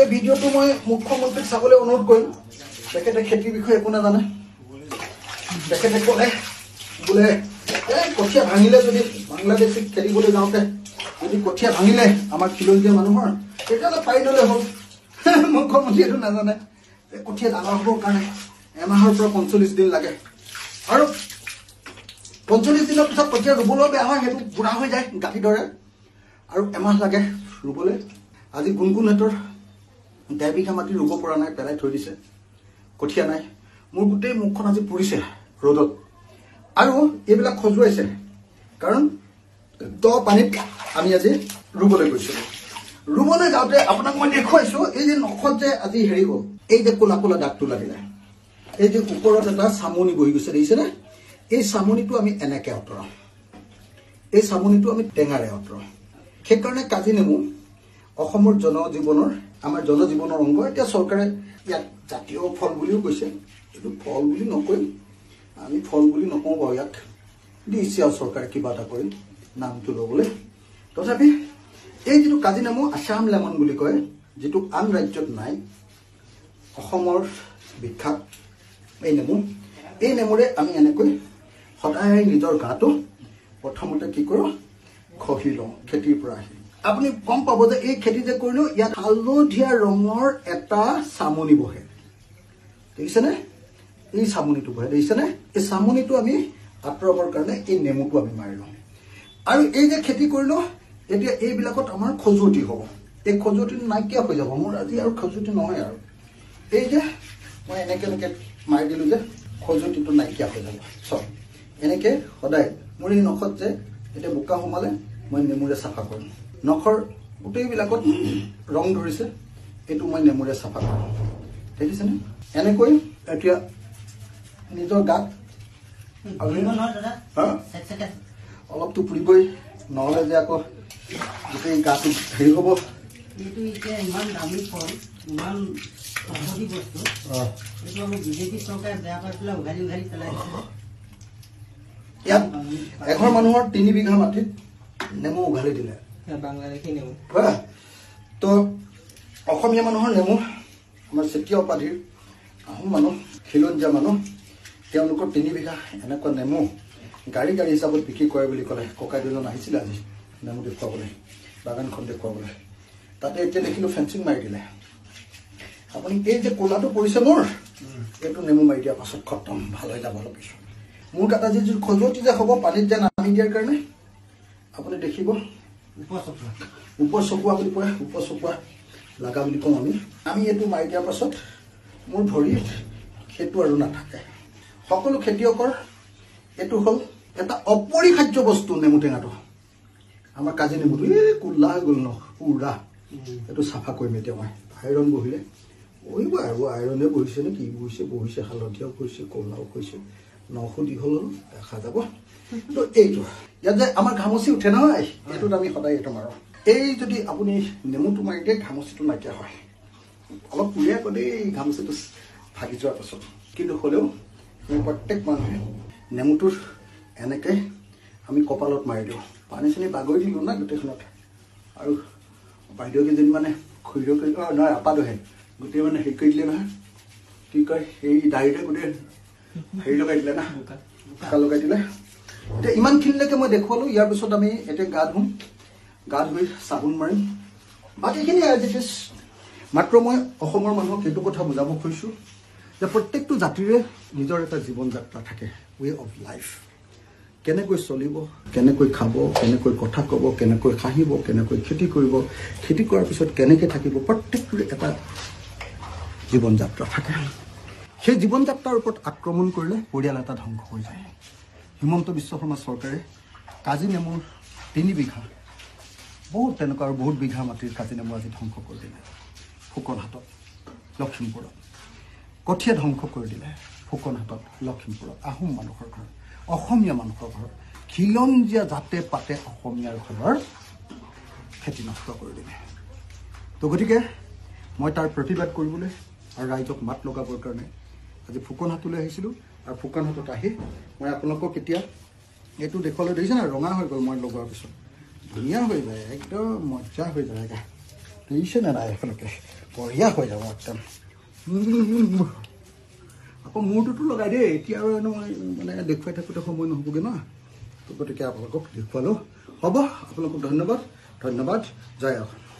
এই ভিডিঅ'টো মই মুখ্যমন্ত্ৰীক চাবলৈ অনুৰোধ কৰিম তেখেতে খেতিৰ বিষয়ে একো নাজানে তেখেতে ক'লে বোলে কঠীয়া ভাঙিলে যদি বাংলাদেশত খেলিবলৈ যাওঁতে যদি কঠীয়া ভাঙিলে আমাৰ খিলঞ্জীয়া মানুহৰ তেতিয়াহ'লে পাৰি ল'লে হ'ল মুখ্যমন্ত্ৰীয়ে এইটো নাজানে কঠীয়া ডাঙৰ হ'বৰ কাৰণে এমাহৰ পৰা ৪৫ দিন লাগে আৰু ৪৫ দিনৰ পিছত কঠীয়া ৰুবলৈ বেয়া হয় সেইটো বুঢ়া হৈ যায় গাঁঠি ধৰে আৰু এমাহ লাগে ৰুবলৈ আজি গুণগুণহঁতৰ ১.৫ বিঘা মাটি ৰুব পৰা নাই পেলাই থৈ দিছে কঠীয়া নাই মোৰ গোটেই মুখখন আজি পুৰিছে ৰ'দত আৰু এইবিলাক খজুৱাইছে কাৰণ দ পানীত আমি আজি ৰুবলৈ গৈছিলোঁ ৰুবলৈ যাওঁতে আপোনাক মই দেখুৱাইছোঁ এই যে নখত যে আজি হেৰি হ'ল এই যে ক'লা ক'লা দাগটো লাগিলে এই যে ওপৰত এটা চামনি বহি গৈছে দেখিছেনে এই চামনিটো আমি এনেকৈ আঁতৰাওঁ এই চামনিটো আমি টেঙাৰে আঁতৰাওঁ সেইকাৰণে কাজি নেমু অসমৰ জনজীৱনৰ আমাৰ জনজীৱনৰ অংগ এতিয়া চৰকাৰে ইয়াক জাতীয় ফল বুলিও কৈছে এইটো ফল বুলি নকয় আমি ফল বুলি নকওঁ বাৰু ইয়াক দিছে আৰু চৰকাৰে কিবা এটা কৰি নামটো ল'বলৈ তথাপি এই যিটো কাজি নেমু আছাম লেমন বুলি কয় যিটো আন ৰাজ্যত নাই অসমৰ বিখ্যাত এই নেমুৰে আমি এনেকৈ সদায় নিজৰ গাটো প্ৰথমতে কি কৰোঁ খহি লওঁ খেতিৰ পৰা আহি আপুনি গম পাব যে এই খেতি যে কৰিলোঁ ইয়াত হালধীয়া ৰঙৰ এটা চামনি বহে দেখিছেনে এই চামনিটো বহে দেখিছেনে এই চামনিটো আমি আঁতৰাবৰ কাৰণে এই নেমুটো আমি মাৰি লওঁ আৰু এই যে খেতি কৰিলোঁ এতিয়া এইবিলাকত আমাৰ খজুৱতি হ'ব এই খজুৱতি নাইকিয়া হৈ যাব মোৰ আজি আৰু খজুৱতি নহয় আৰু এই যে মই এনেকৈ মাৰি দিলোঁ যে খজুৱতিটো নাইকিয়া হৈ যাব চব এনেকৈ সদায় মোৰ এই নখত যে এতিয়া বোকা সোমালে মই নেমুৰে চাফা কৰিম নখৰ গোটেইবিলাকত ৰং ধৰিছে এইটো মই নেমুৰে চাফা কৰোঁ দেখিছেনে এনেকৈ এতিয়া নিজৰ গাত অলপতো পুৰিবই নহ'লে যে আকৌ গোটেই গাটো হেৰি হ'ব ইয়াত এঘৰ মানুহৰ ৩ বিঘা মাটিত নেমু উঘালি দিলে তো অসমীয়া মানুহৰ নেমু আমাৰ চেতিয়া উপাধিৰ আহোম মানুহ খিলঞ্জীয়া মানুহ তেওঁলোকৰ ৩ বিঘা এনেকুৱা নেমু গাড়ী হিচাপত বিক্ৰী কৰে বুলি ক'লে ককাই দুজন আহিছিলে আজি নেমু দেখুৱাবলৈ বাগানখন দেখুৱাবলৈ তাতে এতিয়া দেখিলোঁ ফেঞ্চিং মাৰি দিলে আপুনি এই যে ক'লাটো পৰিছে মোৰ এইটো নেমু মাৰি দিয়াৰ পাছত খতম ভাল হৈ যাব অলপ পিছত মোৰ কাটা যি খজুৱতি যে হ'ব পানীত যে নামি দিয়াৰ কাৰণে আপুনি দেখিব উপচকুৱা বুলি কয় উপচকুৱা লগা বুলি কওঁ আমি এইটো মাৰি দিয়াৰ পাছত মোৰ ভৰিত সেইটো আৰু নাথাকে সকলো খেতিয়কৰ এইটো হ'ল এটা অপৰিহাৰ্য বস্তু নেমু টেঙাটো আমাৰ কাজি নেমুটো এই কোলা হৈ গ'ল ন পুৰা এইটো চাফা কৰিম এতিয়া মই আইৰণ বহিলে বহিব আৰু আইৰণে বহিছে নে কি বহিছে হালধীয়াও কৰিছে ক'লাও কৰিছে নখো দীঘল দেখা যাব তো এইটো ইয়াত যে আমাৰ ঘামচি উঠে নহয় এইটোত আমি সদায় এইটো মাৰোঁ এই যদি আপুনি নেমুটো মাৰি দিয়ে ঘামচিটো নাইকিয়া হয় অলপ পুৰীয়া কৰি এই ঘামচিটো ভাগি যোৱাৰ পাছত কিন্তু হ'লেও প্ৰত্যেক মানুহে নেমুটোৰ এনেকৈ আমি কপালত মাৰি দিওঁ পানী চানী বাগৰি দিলোঁ না গোটেইখনত আৰু বাইদেউ কেইজনী মানে খুৰীদেউ নহয় আপাদহে গোটেই মানে হেৰি কৰি দিলে নহয় কি কয় এই দাড়িতে গোটেই হেৰি লগাই দিলে না বোকা লগাই দিলে এতিয়া ইমানখিনিলৈকে মই দেখুৱালোঁ ইয়াৰ পিছত আমি এতিয়া গা ধুম গা ধুই চাবোন মাৰিম বাকীখিনি মাত্ৰ মই অসমৰ মানুহক এইটো কথা বুজাব খুজিছোঁ যে প্ৰত্যেকটো জাতিৰে নিজৰ এটা জীৱন যাত্ৰা থাকে ৱে অফ লাইফ কেনেকৈ চলিব কেনেকৈ খাব কেনেকৈ কথা ক'ব কেনেকৈ হাঁহিব কেনেকৈ খেতি কৰিব খেতি কৰাৰ পিছত কেনেকৈ থাকিব প্ৰত্যেকটোৰে এটা জীৱন যাত্ৰা থাকে সেই জীৱন যাত্ৰাৰ ওপৰত আক্ৰমণ কৰিলে পৰিয়াল এটা ধ্বংস হৈ যায় হিমন্ত বিশ্ব শৰ্মা চৰকাৰে কাজি নেমুৰ ৩ বিঘা বহুত তেনেকুৱা আৰু বহুত বিঘা মাটিৰ কাজি নেমু আজি ধ্বংস কৰি দিলে ফুকনহাটত লখিমপুৰত কঠীয়া ধ্বংস কৰি দিলে ফুকনহাটত লখিমপুৰত আহোম মানুহৰ ঘৰত অসমীয়া মানুহৰ ঘৰত খিলঞ্জীয়া জাতে পাতে অসমীয়াৰ ঘৰৰ খেতি নষ্ট কৰি দিলে তো গতিকে মই তাৰ প্ৰতিবাদ কৰিবলৈ আৰু ৰাইজক মাত লগাবৰ কাৰণে আজি ফুকনহাটলৈ আহিছিলোঁ আৰু ফুকনহাটত আহি মই আপোনালোকক এতিয়া এইটো দেখুৱালৈ দেখিছে না ৰঙা হৈ গ'ল মই লগোৱাৰ পিছত ধুনীয়া হৈ যায় একদম মজা হৈ যায় দেখিছে নে নাই এখনকে বঢ়িয়া হৈ যাব একদম আকৌ মূৰটোতো লগাই দেই এতিয়া আৰু মই মানে দেখুৱাই থাকোঁতে সময় নহ'বগৈ ন তো গতিকে আপোনালোকক দেখুৱালোঁ হ'ব আপোনালোকক ধন্যবাদ জয়